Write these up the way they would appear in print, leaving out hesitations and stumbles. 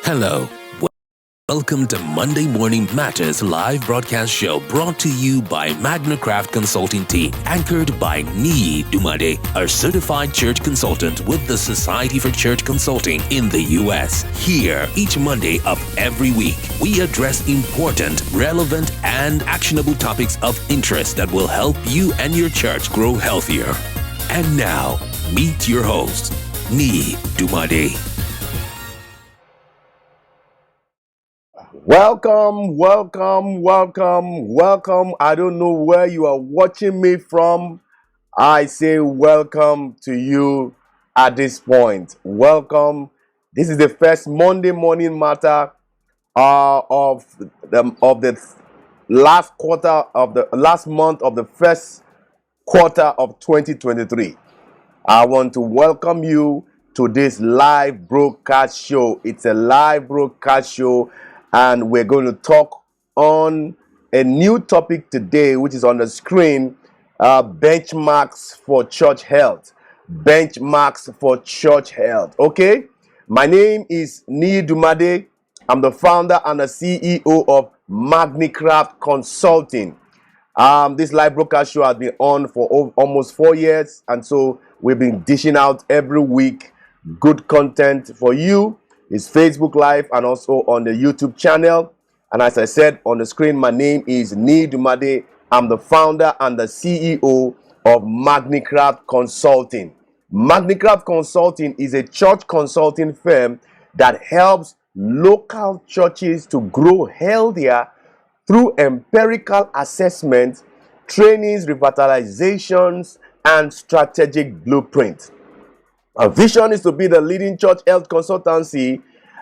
Hello. Welcome to Monday Morning Matters live broadcast show brought to you by Magnicraft Consulting Team, anchored by Niyi Dunmade, a certified church consultant with the Society for Church Consulting in the U.S. Here, each Monday of every week, we address important, relevant, and actionable topics of interest that will help you and your church grow healthier. And now, meet your host, Niyi Dunmade. Welcome. I don't know where you are watching me from. I say welcome to you at this point. Welcome. This is the first Monday morning matter of the last quarter of the last month of the first quarter of 2023. I want to welcome you to this live broadcast show. It's a live broadcast show, and we're going to talk on a new topic today, which is on the screen, benchmarks for church health. Benchmarks for church health. Okay? My name is Niyi Dunmade. I'm the founder and the CEO of Magnicraft Consulting. This live broadcast show has been on for almost 4 years, and so we've been dishing out every week good content for you. It's Facebook Live and also on the YouTube channel. And as I said on the screen, my name is Niyi Dunmade. I'm the founder and the CEO of Magnicraft Consulting. Magnicraft Consulting is a church consulting firm that helps local churches to grow healthier through empirical assessment, trainings, revitalizations, and strategic blueprints. Our vision is to be the leading church health consultancy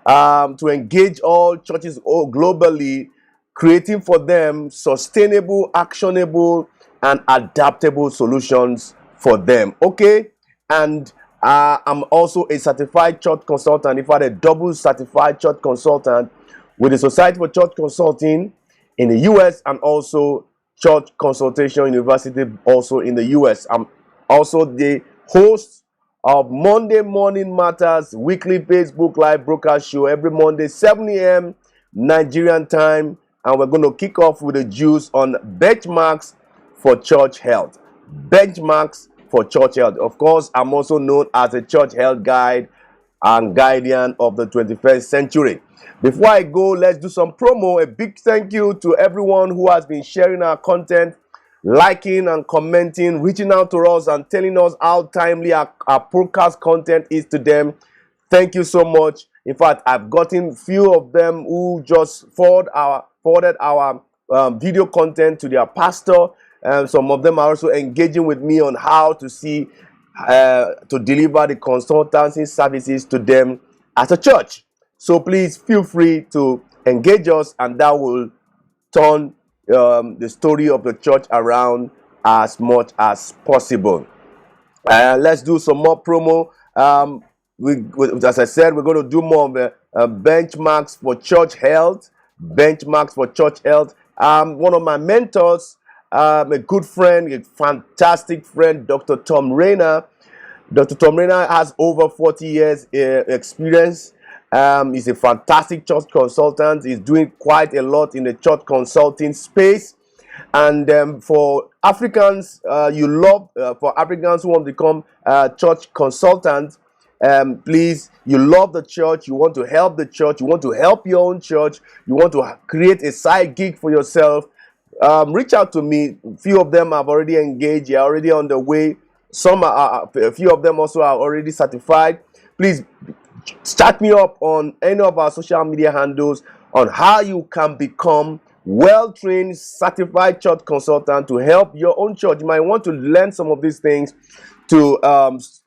to engage all churches globally, creating for them sustainable, actionable, and adaptable solutions for them. Okay? And I'm also a certified church consultant. In fact, a double certified church consultant with the Society for Church Consulting in the US and also Church Consultation University also in the US. I'm also the host of Monday Morning Matters weekly Facebook Live broadcast show every Monday, 7 a.m. Nigerian time. And we're going to kick off with the juice on benchmarks for church health. Benchmarks for church health. Of course, I'm also known as a church health guide and guardian of the 21st century. Before I go, let's do some promo. A big thank you to everyone who has been sharing our content, liking and commenting, reaching out to us and telling us how timely our podcast content is to them. Thank you so much. In fact, I've gotten few of them who just forwarded our video content to their pastor. And some of them are also engaging with me on how to see to deliver the consultancy services to them as a church. So please feel free to engage us, and that will turn the story of the church around as much as possible. Let's do some more promo. As I said, we're going to do more of benchmarks for church health. Benchmarks for church health. One of my mentors, a good friend, a fantastic friend, Dr. Tom Rayner. Dr. Tom Rayner has over 40 years experience. He's a fantastic church consultant. He's doing quite a lot in the church consulting space. And for Africans, for Africans who want to become church consultants, please, you love the church, you want to help the church, you want to help your own church, you want to create a side gig for yourself, reach out to me. A few of them have already engaged, they're already on the way. A few of them also are already certified. Please chat me up on any of our social media handles on how you can become well-trained, certified church consultant to help your own church. You might want to learn some of these things to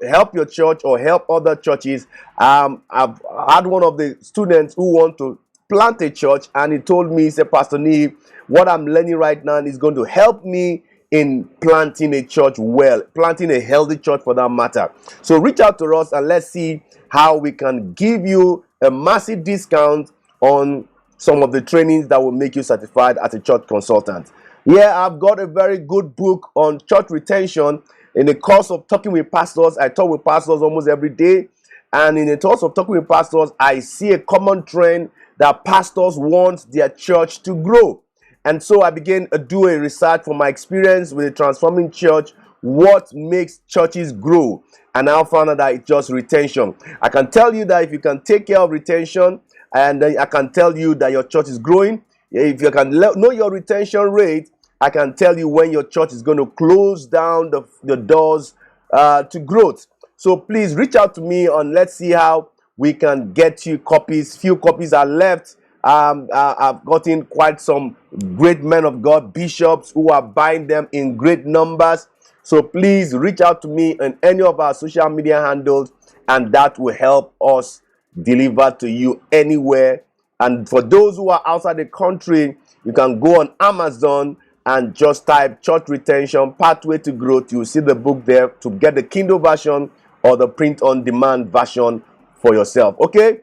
help your church or help other churches. I've had one of the students who want to plant a church, and he told me, he said, Pastor Niyi, what I'm learning right now is going to help me in planting a church well, planting a healthy church for that matter. So reach out to us and let's see how we can give you a massive discount on some of the trainings that will make you certified as a church consultant. Yeah, I've got a very good book on church retention. In the course of talking with pastors, I talk with pastors almost every day. And in the course of talking with pastors, I see a common trend that pastors want their church to grow. And so I began to do a research from my experience with a transforming church, what makes churches grow. And I found out that it's just retention. I can tell you that if you can take care of retention, and then I can tell you that your church is growing. If you can know your retention rate, I can tell you when your church is going to close down the doors to growth. So please reach out to me and let's see how we can get you copies. Few copies are left. I've gotten quite some great men of God, bishops, who are buying them in great numbers. So please reach out to me on any of our social media handles, and that will help us deliver to you anywhere. And for those who are outside the country, you can go on Amazon and just type Church Retention Pathway to Growth. You'll see the book there to get the Kindle version or the print-on-demand version for yourself. Okay?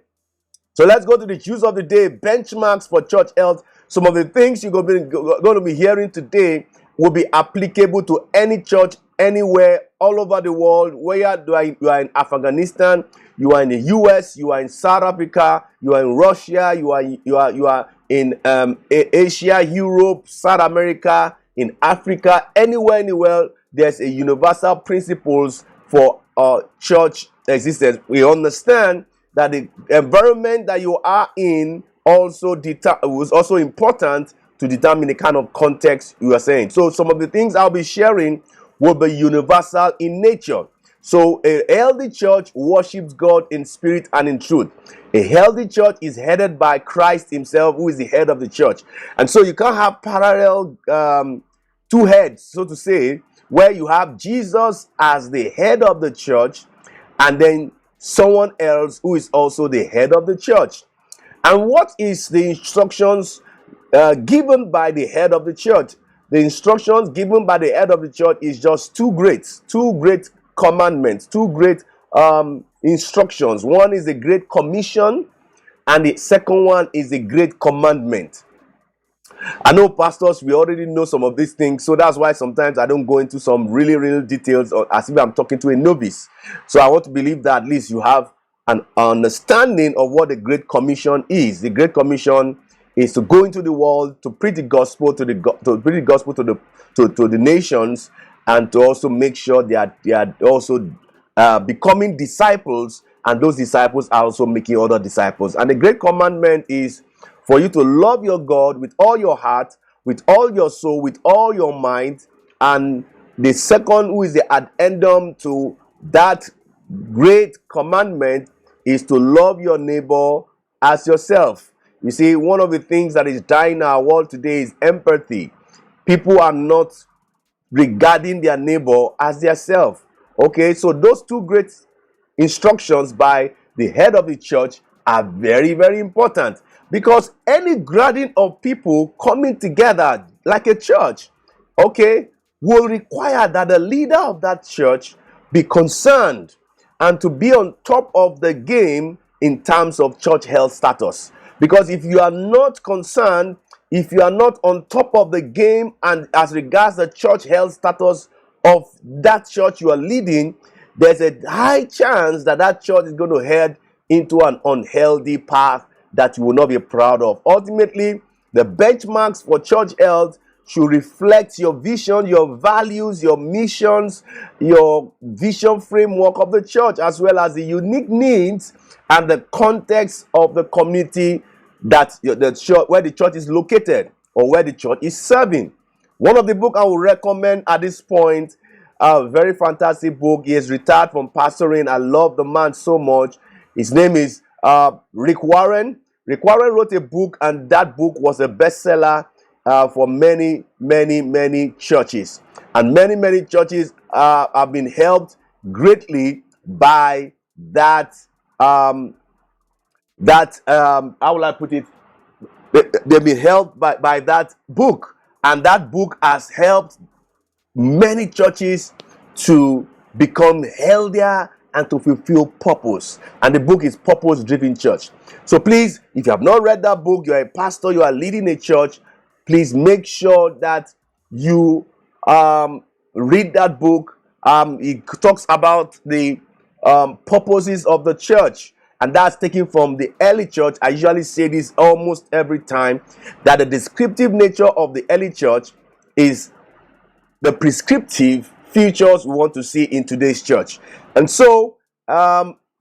So let's go to the choose of the day, benchmarks for church health. Some of the things you're going to be hearing today will be applicable to any church, anywhere, all over the world. Whether you are in Afghanistan, you are in the US, you are in South Africa, you are in Russia, you are in Asia, Europe, South America, in Africa, anywhere, there's a universal principles for church existence. We understand that the environment that you are in was also important to determine the kind of context you are saying. So some of the things I'll be sharing will be universal in nature. So a healthy church worships God in spirit and in truth. A healthy church is headed by Christ himself, who is the head of the church. And so you can't have parallel two heads, so to say, where you have Jesus as the head of the church and then someone else who is also the head of the church. And what is the instructions given by the head of the church? The instructions given by the head of the church is just two great commandments, two great instructions. One is the Great Commission, and the second one is the Great Commandment. I know pastors, we already know some of these things, so that's why sometimes I don't go into some really details, or as if I'm talking to a novice. So I want to believe that at least you have an understanding of what the Great Commission is. The Great Commission is to go into the world to preach the gospel to the nations, and to also make sure they are also becoming disciples, and those disciples are also making other disciples. And the Great Commandment is for you to love your God with all your heart, with all your soul, with all your mind. And the second, who is the addendum to that great commandment, is to love your neighbor as yourself. You see, one of the things that is dying in our world today is empathy. People are not regarding their neighbor as their self. Okay, so those two great instructions by the head of the church are very important, because any gathering of people coming together like a church, okay, will require that the leader of that church be concerned and to be on top of the game in terms of church health status. Because if you are not concerned, if you are not on top of the game and as regards the church health status of that church you are leading, there's a high chance that that church is going to head into an unhealthy path that you will not be proud of. Ultimately, the benchmarks for church health should reflect your vision, your values, your missions, your vision framework of the church, as well as the unique needs and the context of the community that the church, where the church is located or where the church is serving. One of the books I would recommend at this point, a very fantastic book. He is retired from pastoring. I love the man so much. His name is Rick Warren. Rick Warren wrote a book, and that book was a bestseller for many churches, and many churches have been helped greatly by that. How will I put it? They've been helped by that book, and that book has helped many churches to become healthier and to fulfill purpose. And the book is Purpose Driven Church. So please, if you have not read that book, you are a pastor, you are leading a church, please make sure that you read that book. It talks about the purposes of the church, and that's taken from the early church. I usually say this almost every time, that the descriptive nature of the early church is the prescriptive features we want to see in today's church. And so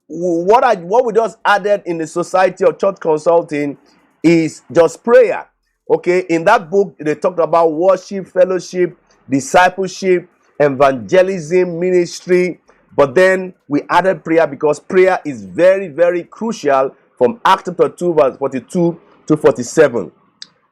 what we just added in the Society of Church Consulting is just prayer. Okay, in that book they talked about worship, fellowship, discipleship, evangelism, ministry, but then we added prayer because prayer is very crucial, from Acts chapter 2 verse 42 to 47.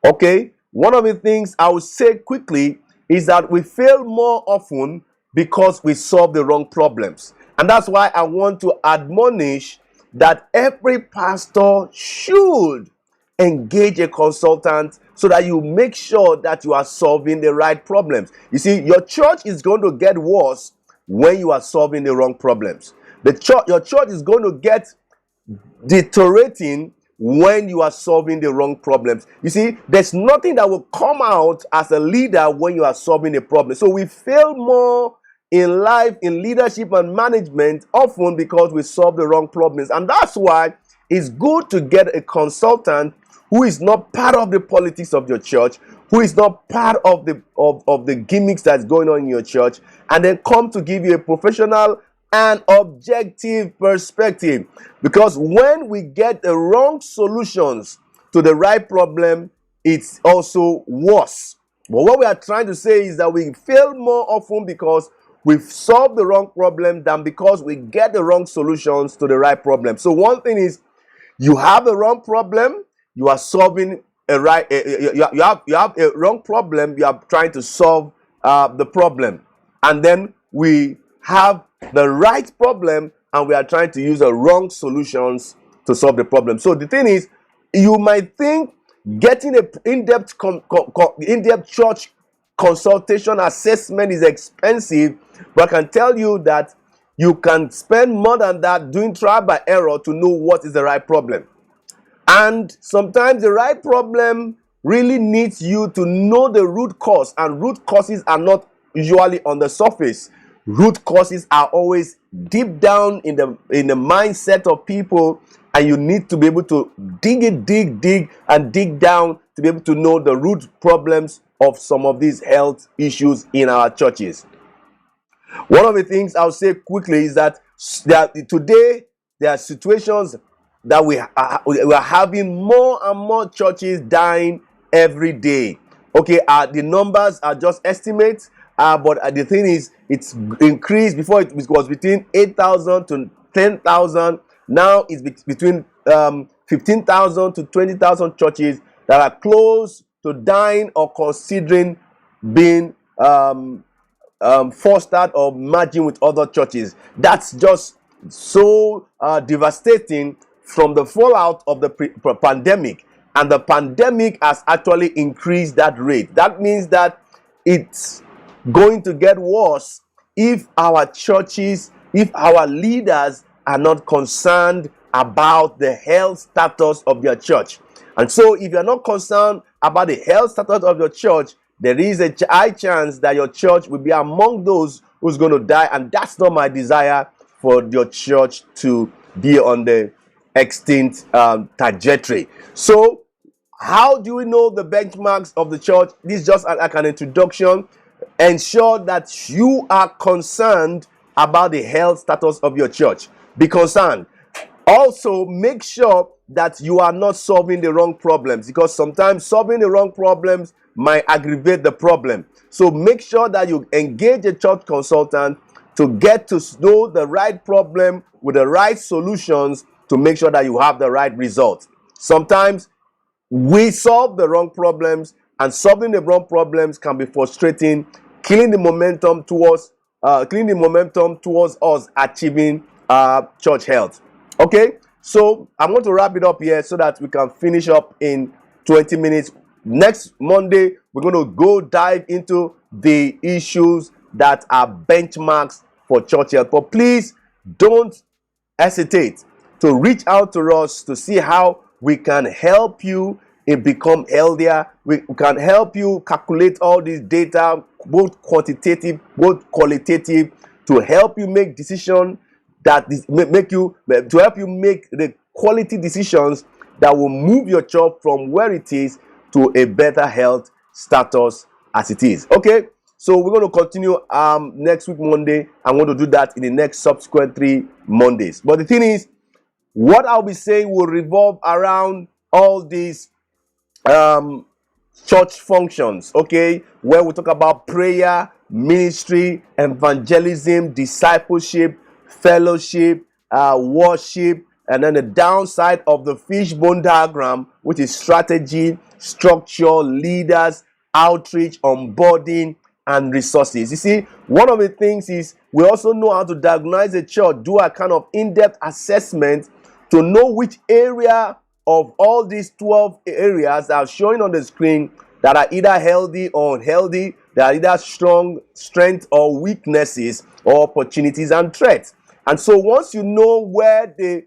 Okay, one of the things I will say quickly is that we fail more often because we solve the wrong problems. And that's why I want to admonish that every pastor should engage a consultant so that you make sure that you are solving the right problems. You see, your church is going to get worse when you are solving the wrong problems. Your church is going to get deteriorating when you are solving the wrong problems. You see, there's nothing that will come out as a leader when you are solving a problem. So we fail more in life, in leadership and management, often because we solve the wrong problems. And that's why it's good to get a consultant who is not part of the politics of your church, who is not part of the gimmicks that's going on in your church, and then come to give you a professional and objective perspective. Because when we get the wrong solutions to the right problem, it's also worse. But what we are trying to say is that we fail more often because we've solved the wrong problem than because we get the wrong solutions to the right problem. So one thing is, you have the wrong problem, you are solving a right. You have a wrong problem, you are trying to solve the problem, and then we have the right problem and we are trying to use the wrong solutions to solve the problem. So the thing is, you might think getting an in-depth church consultation assessment is expensive, but I can tell you that you can spend more than that doing trial by error to know what is the right problem. And sometimes the right problem really needs you to know the root cause, and root causes are not usually on the surface. Root causes are always deep down in the mindset of people, and you need to be able to dig down to be able to know the root problems of some of these health issues in our churches. One of the things I'll say quickly is that today there are situations that we are having more and more churches dying every day. Okay, the numbers are just estimates, but the thing is, it's increased. Before it was between 8,000 to 10,000. Now it's between 15,000 to 20,000 churches that are close to dying or considering being fostered or merging with other churches. That's just so devastating from the fallout of the pandemic. And the pandemic has actually increased that rate. That means that it's going to get worse if our churches, if our leaders are not concerned about the health status of their church. And so if you're not concerned about the health status of your church, there is a high chance that your church will be among those who's going to die. And that's not my desire, for your church to be on the extinct trajectory. So how do we know the benchmarks of the church? This is just like an introduction. Ensure that you are concerned about the health status of your church. Be concerned. Also, make sure that you are not solving the wrong problems, because sometimes solving the wrong problems might aggravate the problem. So make sure that you engage a church consultant to get to know the right problem with the right solutions to make sure that you have the right results. Sometimes we solve the wrong problems and solving the wrong problems can be frustrating, killing the momentum towards us achieving church health. Okay, so I'm going to wrap it up here so that we can finish up in 20 minutes. Next Monday, we're going to go dive into the issues that are benchmarks for church health. But please don't hesitate to reach out to us to see how we can help you become healthier. We can help you calculate all this data, both quantitative, both qualitative, to help you make decisions to help you make the quality decisions that will move your church from where it is to a better health status as it is. Okay, so we're going to continue next week Monday. I'm going to do that in the next subsequent 3 Mondays. But the thing is, what I'll be saying will revolve around all these church functions, okay, where we talk about prayer, ministry, evangelism, discipleship, fellowship, worship, and then the downside of the fishbone diagram, which is strategy, structure, leaders, outreach, onboarding, and resources. You see, one of the things is we also know how to diagnose a church, do a kind of in-depth assessment to know which area of all these 12 areas that are showing on the screen that are either healthy or unhealthy, that are either strength or weaknesses, or opportunities and threats. And so once you know where the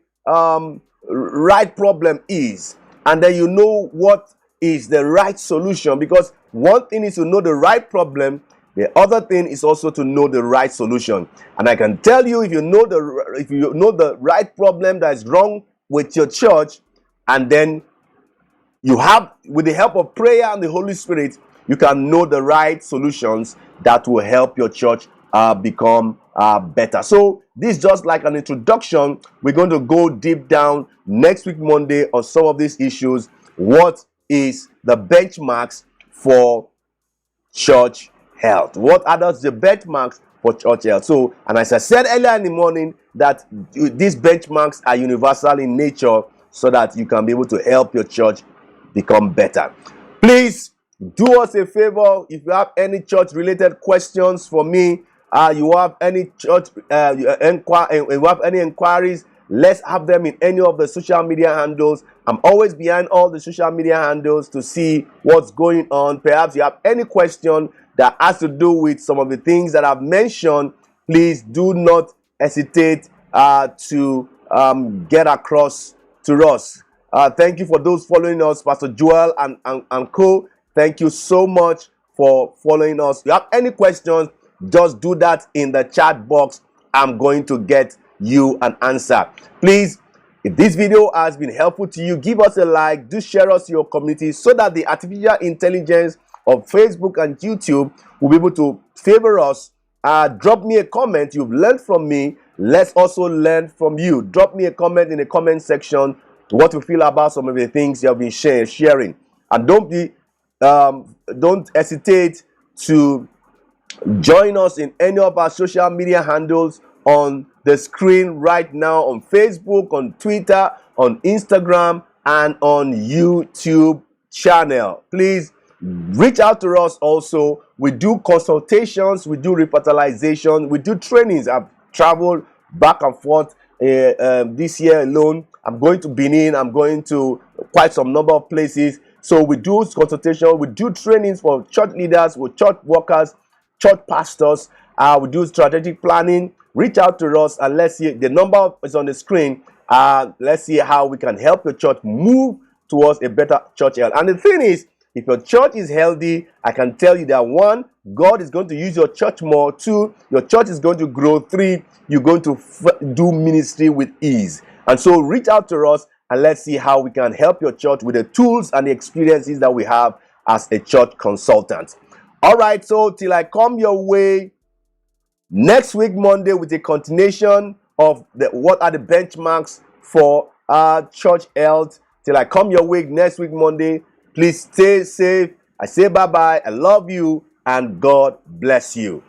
right problem is, and then you know what is the right solution, because one thing is to know the right problem, the other thing is also to know the right solution. And I can tell you, if you know the right problem that is wrong with your church, and then you have, with the help of prayer and the Holy Spirit, you can know the right solutions that will help your church become better. So this is just like an introduction. We're going to go deep down next week Monday on some of these issues. What is the benchmarks for church health? What are the benchmarks for church health? So, and as I said earlier in the morning, that these benchmarks are universal in nature, so that you can be able to help your church become better. Please do us a favor. If you have any church related questions for me, you have any church you have any inquiries, let's have them in any of the social media handles. I'm always behind all the social media handles to see what's going on. Perhaps you have any question that has to do with some of the things that I've mentioned. Please do not hesitate to get across to us. Thank you for those following us, Pastor Joel and co. Thank you so much for following us. If you have any questions, just do that in the chat box. I'm going to get you an answer. Please, if this video has been helpful to you, give us a like. Do share us your community so that the artificial intelligence of Facebook and YouTube will be able to favor us. Drop me a comment. You've learned from me. Let's also learn from you. Drop me a comment in the comment section what you feel about some of the things you have been sharing. And don't hesitate to join us in any of our social media handles on the screen right now, on Facebook, on Twitter, on Instagram, and on YouTube channel. Please reach out to us also. We do consultations, we do revitalization, we do trainings. I've traveled back and forth this year alone. I'm going to Benin, I'm going to quite some number of places. So we do consultation, we do trainings for church leaders, with church workers, church pastors. We do strategic planning. Reach out to us and let's see. The number is on the screen. Let's see how we can help your church move towards a better church health. And the thing is, if your church is healthy, I can tell you that 1, God is going to use your church more. 2, your church is going to grow. 3, you're going to do ministry with ease. And so reach out to us and let's see how we can help your church with the tools and the experiences that we have as a church consultant. All right, so till I come your way next week Monday with a continuation of what are the benchmarks for church health. Till I come your way next week Monday, please stay safe. I say bye-bye. I love you and God bless you.